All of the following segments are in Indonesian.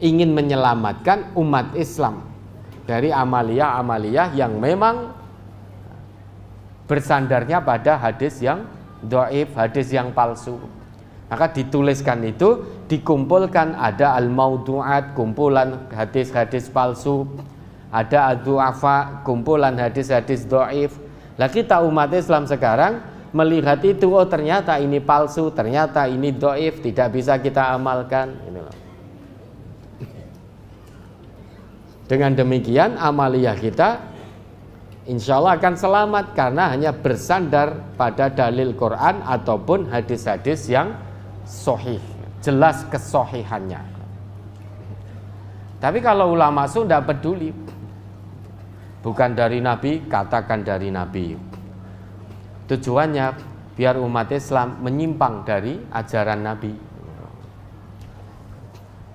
ingin menyelamatkan umat Islam dari amalia-amalia yang memang bersandarnya pada hadis yang dhaif, hadis yang palsu. Maka dituliskan itu, dikumpulkan, ada al-maudu'at, kumpulan hadis-hadis palsu, ada ad-du'afa, kumpulan hadis-hadis dhaif. Lah kita umat Islam sekarang melihat itu, oh ternyata ini palsu, ternyata ini dhaif, tidak bisa kita amalkan. Dengan demikian amaliyah kita insya Allah akan selamat karena hanya bersandar pada dalil Quran ataupun hadis-hadis yang sahih, jelas kesohihannya. Tapi kalau ulama Sunda peduli, bukan dari Nabi, katakan dari Nabi. Tujuannya biar umat Islam menyimpang dari ajaran Nabi.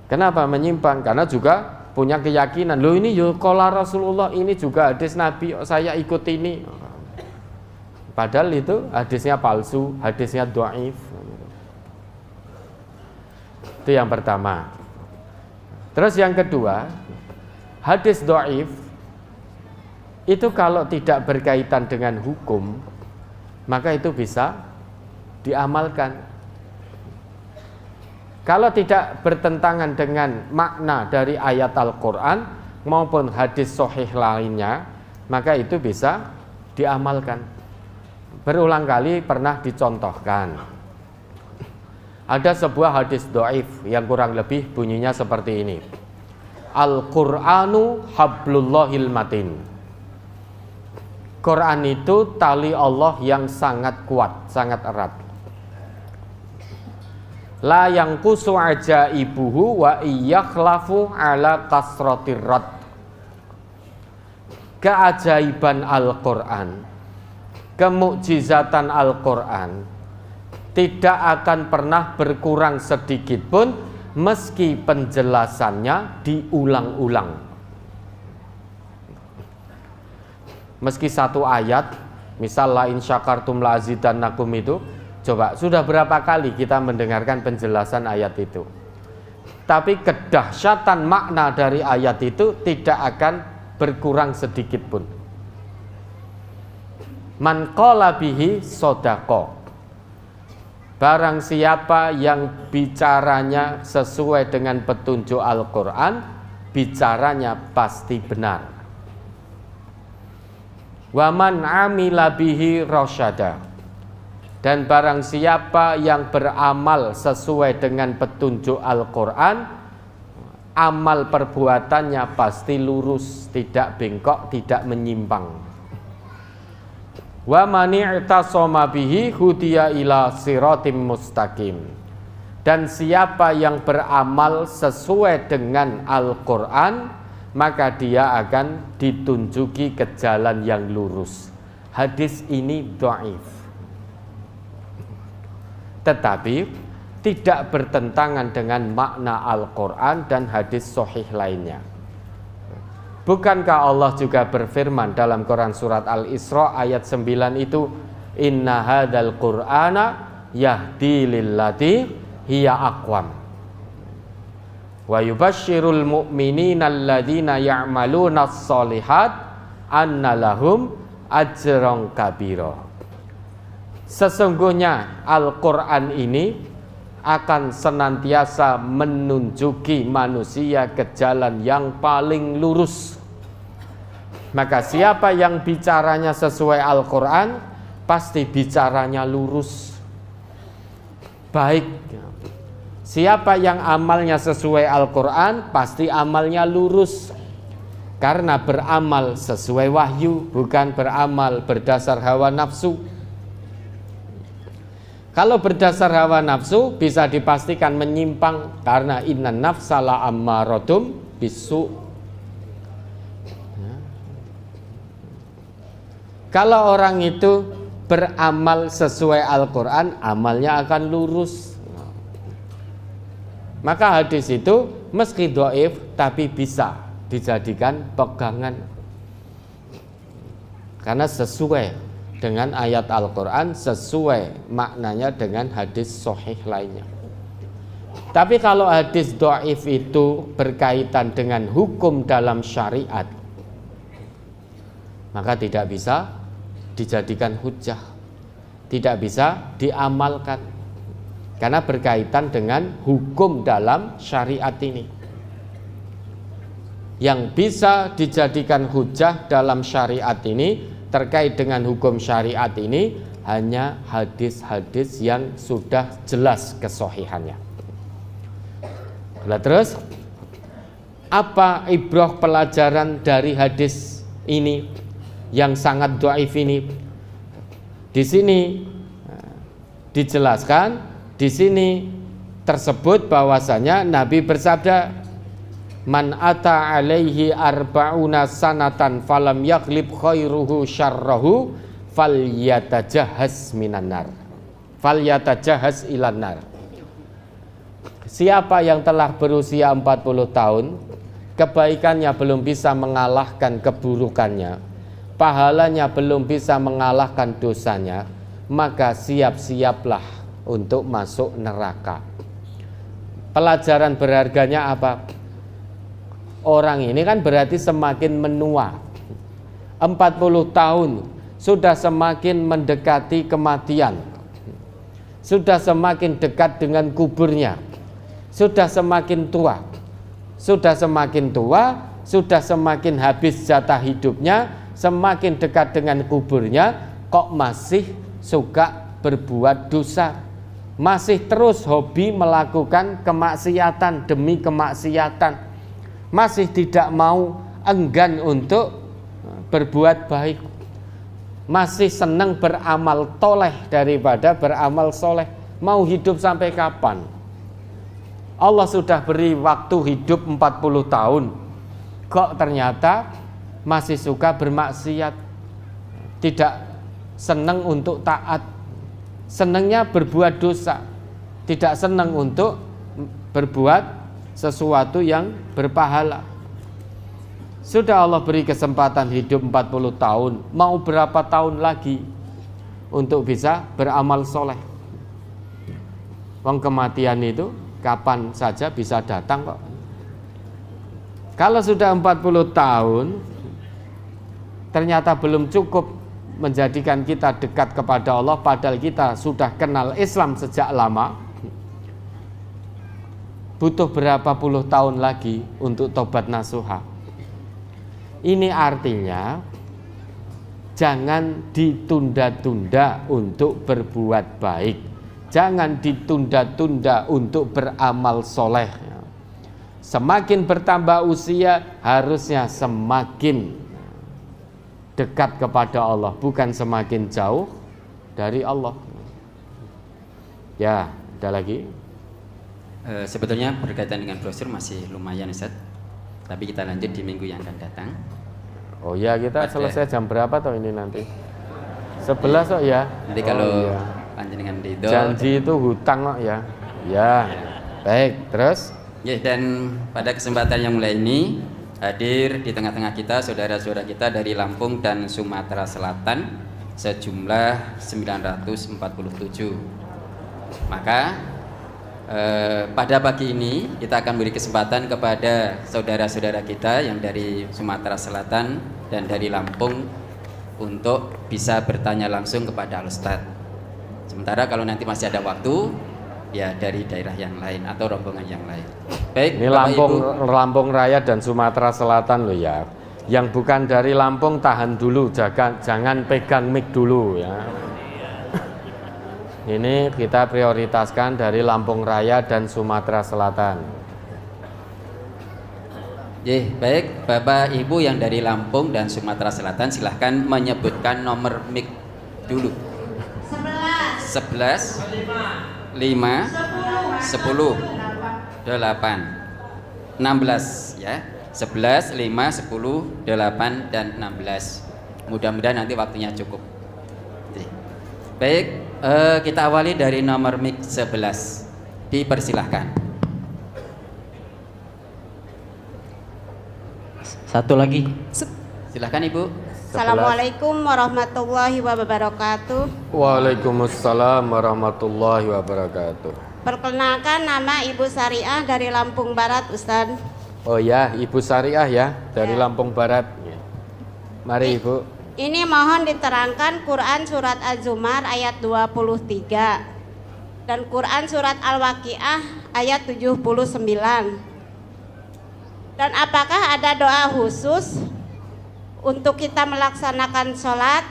Kenapa menyimpang? Karena juga punya keyakinan, loh ini yo qala Rasulullah, ini juga hadis Nabi, saya ikut ini. Padahal itu hadisnya palsu, hadisnya dhaif. Itu yang pertama. Terus yang kedua, hadis dhaif itu kalau tidak berkaitan dengan hukum, maka itu bisa diamalkan. Kalau tidak bertentangan dengan makna dari ayat Al-Quran maupun hadis sahih lainnya, maka itu bisa diamalkan. Berulang kali pernah dicontohkan. Ada sebuah hadis dhaif yang kurang lebih bunyinya seperti ini. Al-Qur'anu hablullahil matin. Quran itu tali Allah yang sangat kuat, sangat erat. La yang kusu ajaibuhu wa iyakhlafu ala kasrotir rad. Keajaiban Al-Quran, kemukjizatan Al-Quran tidak akan pernah berkurang sedikit pun meski penjelasannya diulang-ulang. Meski satu ayat, misal la in syakartum la azidannakum itu, coba sudah berapa kali kita mendengarkan penjelasan ayat itu. Tapi kedahsyatan makna dari ayat itu tidak akan berkurang sedikit pun. Man qala bihi sodaqo. Barang siapa yang bicaranya sesuai dengan petunjuk Al-Quran, bicaranya pasti benar. Wa man amila bihi rasyada. Dan barang siapa yang beramal sesuai dengan petunjuk Al-Quran, amal perbuatannya pasti lurus, tidak bengkok, tidak menyimpang. Wa man i'tasama bihi hudiya ila siratim mustaqim. Dan siapa yang beramal sesuai dengan Al-Quran, maka dia akan ditunjuki ke jalan yang lurus. Hadis ini dhaif, tetapi tidak bertentangan dengan makna Al-Quran dan hadis sahih lainnya. Bukankah Allah juga berfirman dalam Quran surat Al-Isra ayat 9 itu, inna hadzal qur'ana yahdi lillati hiya aqwam wa yubasyirul mu'minina alladzina ya'maluna sholihat anna lahum ajran kabira. Sesungguhnya Al-Quran ini akan senantiasa menunjuki manusia ke jalan yang paling lurus. Maka siapa yang bicaranya sesuai Al-Quran, pasti bicaranya lurus, baik. Siapa yang amalnya sesuai Al-Quran, pasti amalnya lurus. Karena beramal sesuai wahyu, bukan beramal berdasar hawa nafsu. Kalau berdasar hawa nafsu bisa dipastikan menyimpang, karena innan nafsa la ammaradum bisu. Kalau orang itu beramal sesuai Al-Quran, amalnya akan lurus. Maka hadis itu meski dhaif tapi bisa dijadikan pegangan, karena sesuai dengan ayat Al-Quran, sesuai maknanya dengan hadis sahih lainnya. Tapi kalau hadis dhaif itu berkaitan dengan hukum dalam syariat, maka tidak bisa dijadikan hujjah, tidak bisa diamalkan, karena berkaitan dengan hukum dalam syariat ini. Yang bisa dijadikan hujjah dalam syariat ini, terkait dengan hukum syariat ini, hanya hadis-hadis yang sudah jelas kesohihannya. Nah, terus apa ibrah pelajaran dari hadis ini yang sangat dhaif ini? Di sini dijelaskan, di sini tersebut bahwasanya Nabi bersabda, man ata alaihi arba'una sanatan falam yaglib khairuhu syarrahu falyatajahhaz minan nar, falyatajahhaz ilan nar. Siapa yang telah berusia 40 tahun, kebaikannya belum bisa mengalahkan keburukannya, pahalanya belum bisa mengalahkan dosanya, maka siap-siaplah untuk masuk neraka. Pelajaran berharganya apa? Orang ini kan berarti semakin menua. 40 tahun sudah semakin mendekati kematian, sudah semakin dekat dengan kuburnya, sudah semakin tua, sudah semakin tua, sudah semakin habis jatah hidupnya, semakin dekat dengan kuburnya, kok masih suka berbuat dosa, masih terus hobi melakukan kemaksiatan demi kemaksiatan, masih tidak mau enggan untuk berbuat baik, masih senang beramal toleh daripada beramal soleh. Mau hidup sampai kapan? Allah sudah beri waktu hidup 40 tahun, kok ternyata masih suka bermaksiat, tidak senang untuk taat, senangnya berbuat dosa, tidak senang untuk berbuat sesuatu yang berpahala. Sudah Allah beri kesempatan hidup 40 tahun, mau berapa tahun lagi untuk bisa beramal soleh? Wong kematian itu kapan saja bisa datang kok. Kalau sudah 40 tahun ternyata belum cukup menjadikan kita dekat kepada Allah, padahal kita sudah kenal Islam sejak lama, butuh berapa puluh tahun lagi untuk tobat nasuha. Ini artinya jangan ditunda-tunda untuk berbuat baik, jangan ditunda-tunda untuk beramal soleh. Semakin bertambah usia, harusnya semakin dekat kepada Allah, bukan semakin jauh dari Allah. Ya, ada lagi? Sebetulnya berkaitan dengan brosur masih lumayan, Ustaz. Tapi kita lanjut di minggu yang akan datang. Oh ya, kita selesai jam berapa toh ini nanti? 11 kok ya. Nanti kalau lanjut dengan ridho. Janji itu hutang kok ya. Ya. Baik, terus? Ya, dan pada kesempatan yang mulai ini hadir di tengah-tengah kita saudara-saudara kita dari Lampung dan Sumatera Selatan sejumlah 947. Maka pada pagi ini kita akan beri kesempatan kepada saudara-saudara kita yang dari Sumatera Selatan dan dari Lampung untuk bisa bertanya langsung kepada Al-Ustadz. Sementara kalau nanti masih ada waktu, ya dari daerah yang lain atau rombongan yang lain. Baik, ini Lampung Raya dan Sumatera Selatan loh ya. Yang bukan dari Lampung tahan dulu, jangan pegang mic dulu ya. Ini kita prioritaskan dari Lampung Raya dan Sumatera Selatan. Baik, Bapak Ibu yang dari Lampung dan Sumatera Selatan silahkan menyebutkan nomor mic dulu. 11 5 10 8 16 ya. 11 5 10 8 dan 16. Mudah-mudahan nanti waktunya cukup. Baik, kita awali dari nomor mic 11. Dipersilahkan. Satu lagi. Silahkan Ibu. Assalamualaikum warahmatullahi wabarakatuh. Waalaikumsalam warahmatullahi wabarakatuh. Perkenalkan, nama Ibu Sariah dari Lampung Barat, Ustadz. Oh ya, Ibu Sariah ya, dari Ya. Lampung Barat. Mari Ibu. Ini mohon diterangkan Quran surat Az-Zumar ayat 23 dan Quran surat Al-Waqiah ayat 79. Dan apakah ada doa khusus untuk kita melaksanakan sholat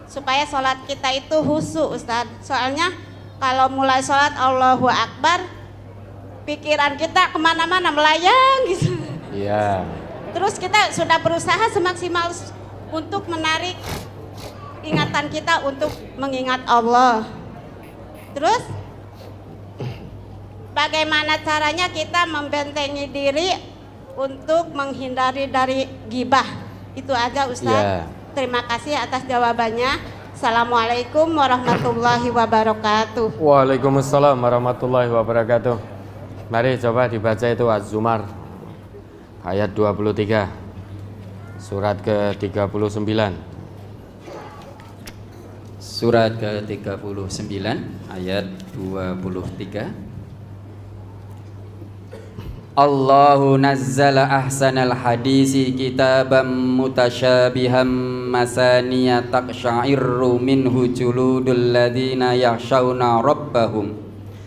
supaya sholat kita itu khusyuk, Ustadz? Soalnya kalau mulai sholat Allahu Akbar, pikiran kita kemana-mana melayang gitu. Iya. Terus kita sudah berusaha semaksimal untuk menarik ingatan kita untuk mengingat Allah. Terus bagaimana caranya kita membentengi diri untuk menghindari dari gibah? Itu aja, Ustadz. Ya. Terima kasih atas jawabannya. Assalamualaikum warahmatullahi wabarakatuh. Waalaikumsalam warahmatullahi wabarakatuh. Mari coba dibaca itu Az-Zumar ayat 23, surat ke-39. Surat ke-39 ayat 23. Allahu nazzala ahsanal hadisi kitaban mutasyabihan masaniya taqsya'irru minhu juludul ladzina yakhshawna rabbahum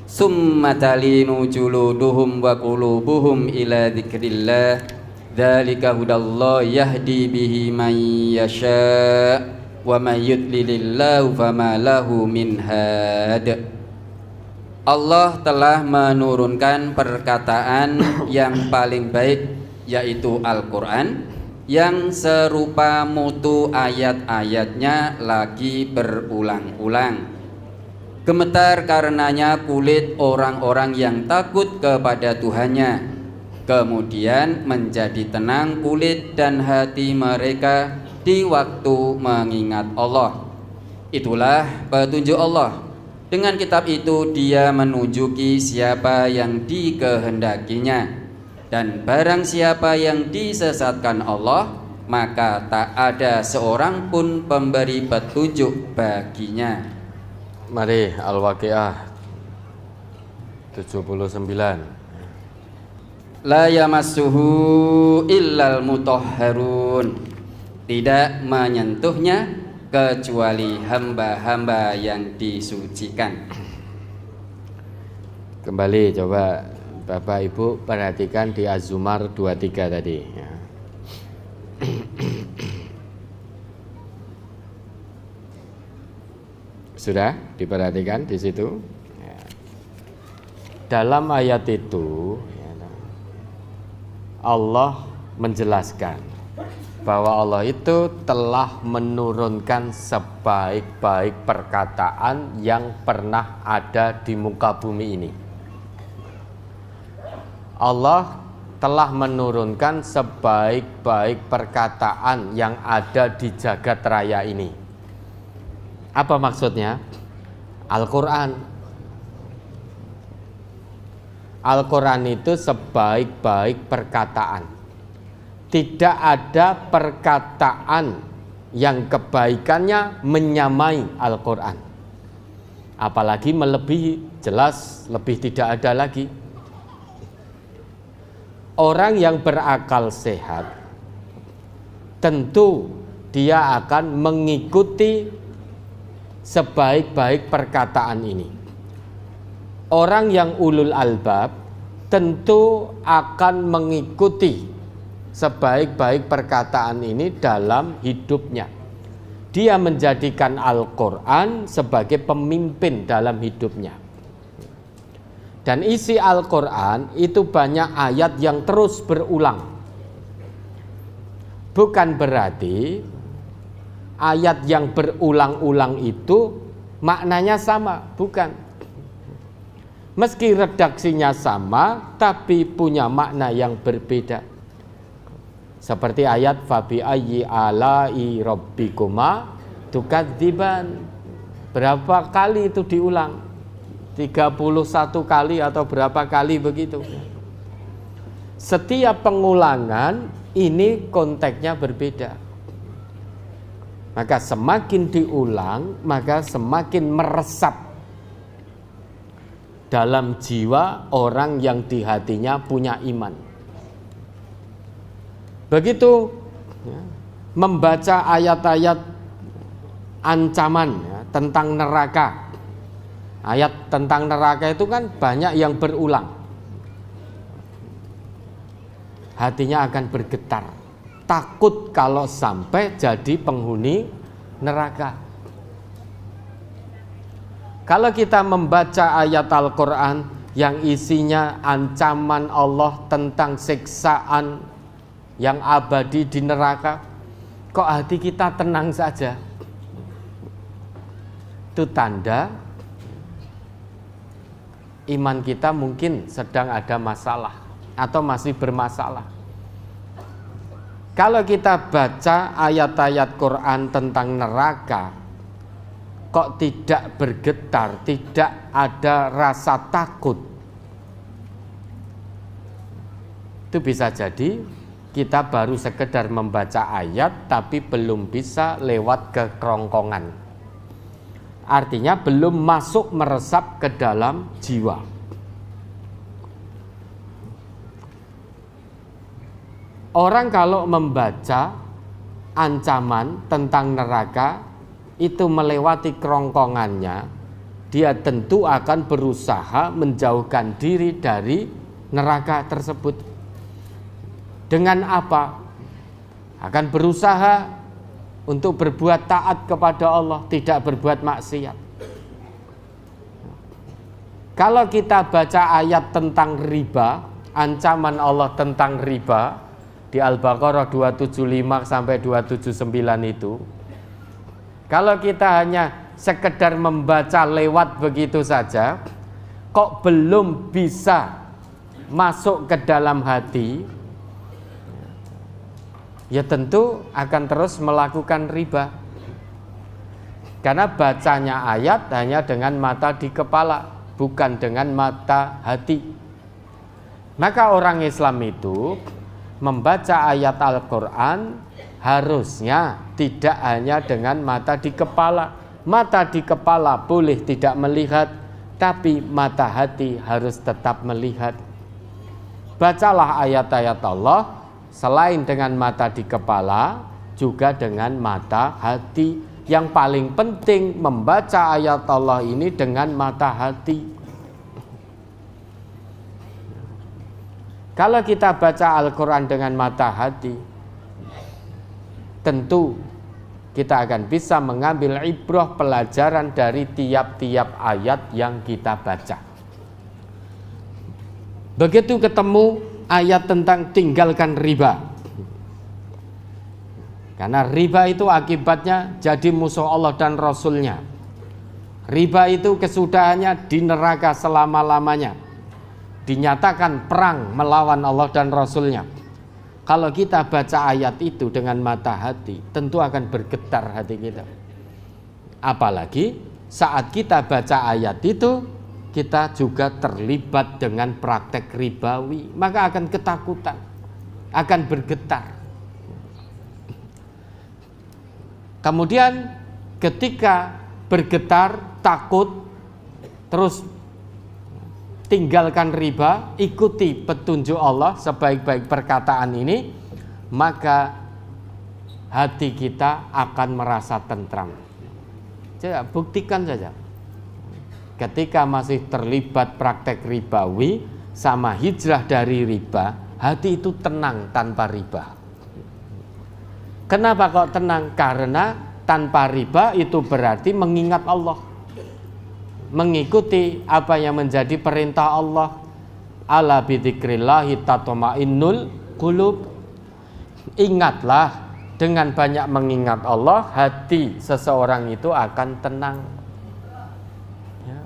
summa talinu juluduhum wa qulubuhum ila dzikrillah dzalika hudallahi yahdi bihi man yasha' wa may yudlilillahu fama lahu min had. Allah telah menurunkan perkataan yang paling baik, yaitu Al-Quran, yang serupa mutu ayat-ayatnya lagi berulang-ulang. Gemetar karenanya kulit orang-orang yang takut kepada Tuhannya, kemudian menjadi tenang kulit dan hati mereka di waktu mengingat Allah. Itulah petunjuk Allah. Dengan kitab itu dia menunjuki siapa yang dikehendakinya, dan barang siapa yang disesatkan Allah, maka tak ada seorang pun pemberi petunjuk baginya. Mari Al-Waqiah 79. La yamassuhu illal mutahharun. Tidak menyentuhnya kecuali hamba-hamba yang disucikan. Kembali coba Bapak Ibu perhatikan di Az-Zumar 23 tadi ya. Sudah diperhatikan di situ ya. Dalam ayat itu ya, Allah menjelaskan bahwa Allah itu telah menurunkan sebaik-baik perkataan yang pernah ada di muka bumi ini. Allah telah menurunkan sebaik-baik perkataan yang ada di jagat raya ini. Apa maksudnya? Al-Quran. Al-Quran itu sebaik-baik perkataan. Tidak ada perkataan yang kebaikannya menyamai Al-Quran. Apalagi melebihi, jelas lebih tidak ada lagi. Orang yang berakal sehat tentu dia akan mengikuti sebaik-baik perkataan ini. Orang yang ulul albab tentu akan mengikuti sebaik-baik perkataan ini dalam hidupnya. Dia menjadikan Al-Quran sebagai pemimpin dalam hidupnya. Dan isi Al-Quran itu banyak ayat yang terus berulang. Bukan berarti ayat yang berulang-ulang itu maknanya sama, bukan. Meski redaksinya sama, tapi punya makna yang berbeda. Seperti ayat fabi ayyi alai rabbikuma tukadziban. Berapa kali itu diulang? 31 kali atau berapa kali begitu. Setiap pengulangan ini konteksnya berbeda. Maka semakin diulang, maka semakin meresap dalam jiwa orang yang di hatinya punya iman. Begitu ya, membaca ayat-ayat ancaman ya, tentang neraka. Ayat tentang neraka itu kan banyak yang berulang. Hatinya akan bergetar, takut kalau sampai jadi penghuni neraka. Kalau kita membaca ayat Al-Quran yang isinya ancaman Allah tentang siksaan yang abadi di neraka, kok hati kita tenang saja? Itu tanda iman kita mungkin sedang ada masalah atau masih bermasalah. Kalau kita baca ayat-ayat Quran tentang neraka, kok tidak bergetar, tidak ada rasa takut, itu bisa jadi kita baru sekedar membaca ayat tapi belum bisa lewat ke kerongkongan. Artinya belum masuk meresap ke dalam jiwa. Orang kalau membaca ancaman tentang neraka itu melewati kerongkongannya, dia tentu akan berusaha menjauhkan diri dari neraka tersebut. Dengan apa? Akan berusaha untuk berbuat taat kepada Allah, tidak berbuat maksiat. Kalau kita baca ayat tentang riba, ancaman Allah tentang riba di Al-Baqarah 275 sampai 279 itu, kalau kita hanya sekedar membaca lewat begitu saja, kok belum bisa masuk ke dalam hati, ya tentu akan terus melakukan riba. Karena bacanya ayat hanya dengan mata di kepala, bukan dengan mata hati. Maka orang Islam itu membaca ayat Al-Quran harusnya tidak hanya dengan mata di kepala. Mata di kepala boleh tidak melihat, tapi mata hati harus tetap melihat. Bacalah ayat-ayat Allah selain dengan mata di kepala, juga dengan mata hati. Yang paling penting membaca ayat Allah ini dengan mata hati. Kalau kita baca Al-Quran dengan mata hati, tentu kita akan bisa mengambil ibrah pelajaran dari tiap-tiap ayat yang kita baca. Begitu ketemu ayat tentang tinggalkan riba, karena riba itu akibatnya jadi musuh Allah dan Rasulnya. Riba itu kesudahannya di neraka selama-lamanya, dinyatakan perang melawan Allah dan Rasulnya. Kalau kita baca ayat itu dengan mata hati, tentu akan bergetar hati kita. Apalagi saat kita baca ayat itu, kita juga terlibat dengan praktek ribawi, maka akan ketakutan, akan bergetar. Kemudian ketika bergetar, takut, terus tinggalkan riba, ikuti petunjuk Allah sebaik-baik perkataan ini, maka hati kita akan merasa tentram. Coba buktikan saja. Ketika masih terlibat praktek ribawi sama hijrah dari riba, hati itu tenang tanpa riba. Kenapa kok tenang? Karena tanpa riba itu berarti mengingat Allah, mengikuti apa yang menjadi perintah Allah. Ala bidzikrillahi tatma'innul qulub. Ingatlah, dengan banyak mengingat Allah, hati seseorang itu akan tenang. Ya.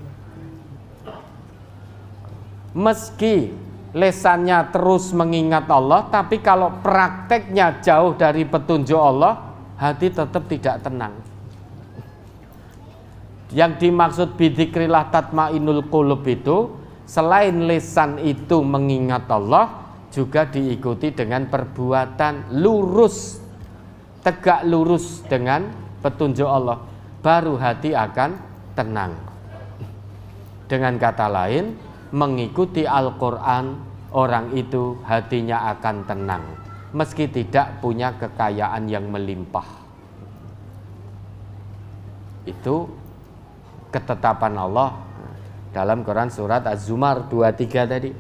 Meski lesannya terus mengingat Allah, tapi kalau prakteknya jauh dari petunjuk Allah, hati tetap tidak tenang. Yang dimaksud bidzikrillah tatma'innul qulub itu, selain lisan itu mengingat Allah, juga diikuti dengan perbuatan lurus, tegak lurus dengan petunjuk Allah, baru hati akan tenang. Dengan kata lain, mengikuti Al-Quran, orang itu hatinya akan tenang meski tidak punya kekayaan yang melimpah. Itu ketetapan Allah dalam Quran surat Az-Zumar 23 tadi.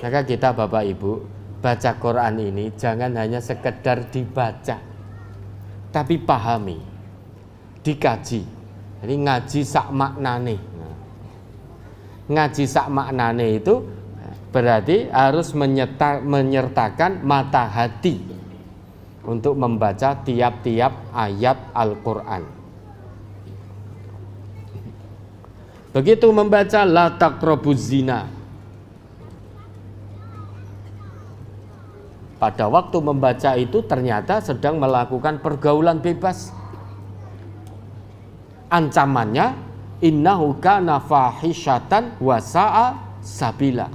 Maka kita Bapak Ibu baca Quran ini jangan hanya sekedar dibaca, tapi pahami, dikaji. Jadi ngaji sak maknane. Ngaji sak maknane itu berarti harus menyertakan mata hati untuk membaca tiap-tiap ayat Al-Quran. Begitu membaca la taqrabuz zina, pada waktu membaca itu ternyata sedang melakukan pergaulan bebas. Ancamannya innahu kana fahisyatan wa sa'a sabila.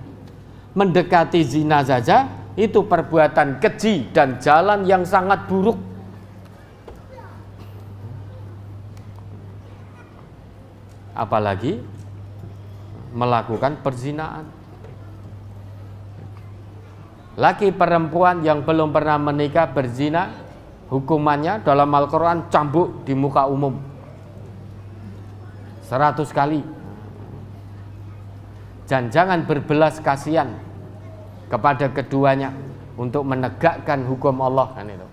Mendekati zina saja itu perbuatan keji dan jalan yang sangat buruk. Apalagi melakukan perzinaan. Laki perempuan yang belum pernah menikah berzina, hukumannya dalam Al-Quran cambuk di muka umum 100 kali. Dan jangan berbelas kasihan kepada keduanya untuk menegakkan hukum Allah, kan itu.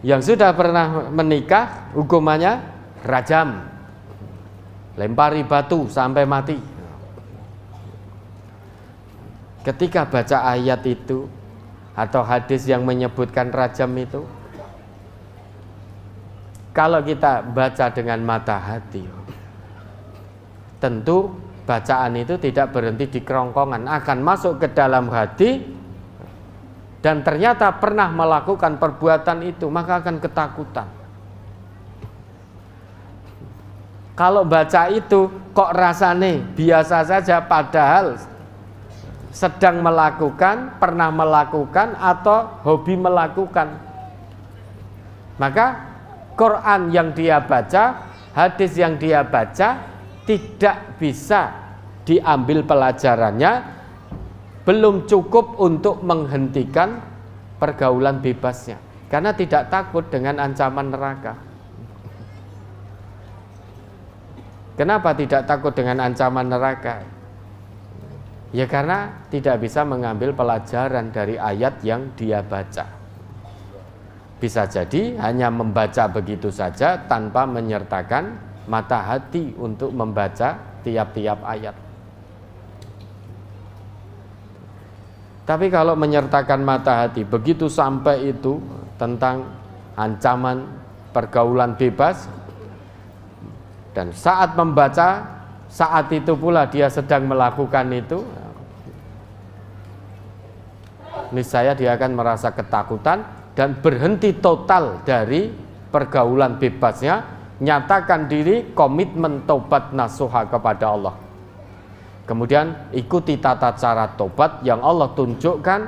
Yang sudah pernah menikah hukumannya rajam, lempari batu sampai mati. Ketika baca ayat itu atau hadis yang menyebutkan rajam itu, kalau kita baca dengan mata hati, tentu bacaan itu tidak berhenti di kerongkongan, akan masuk ke dalam hati, dan ternyata pernah melakukan perbuatan itu, maka akan ketakutan. Kalau baca itu kok rasane biasa saja, padahal sedang melakukan, pernah melakukan, atau hobi melakukan, maka Quran yang dia baca, hadis yang dia baca tidak bisa diambil pelajarannya, belum cukup untuk menghentikan pergaulan bebasnya, karena tidak takut dengan ancaman neraka. Kenapa tidak takut dengan ancaman neraka? Ya karena tidak bisa mengambil pelajaran dari ayat yang dia baca. Bisa jadi hanya membaca begitu saja tanpa menyertakan mata hati untuk membaca tiap-tiap ayat. Tapi kalau menyertakan mata hati, begitu sampai itu tentang ancaman pergaulan bebas, dan saat membaca, saat itu pula dia sedang melakukan itu, niscaya dia akan merasa ketakutan dan berhenti total dari pergaulan bebasnya, nyatakan diri, komitmen tobat nasuha kepada Allah. Kemudian ikuti tata cara tobat yang Allah tunjukkan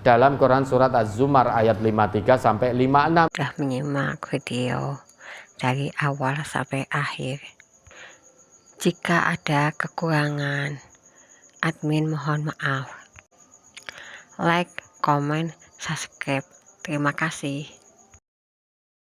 dalam Quran surat Az-Zumar ayat 53 sampai 56. Sudah menyimak video dari awal sampai akhir. Jika ada kekurangan, admin mohon maaf. Like, comment, subscribe. Terima kasih.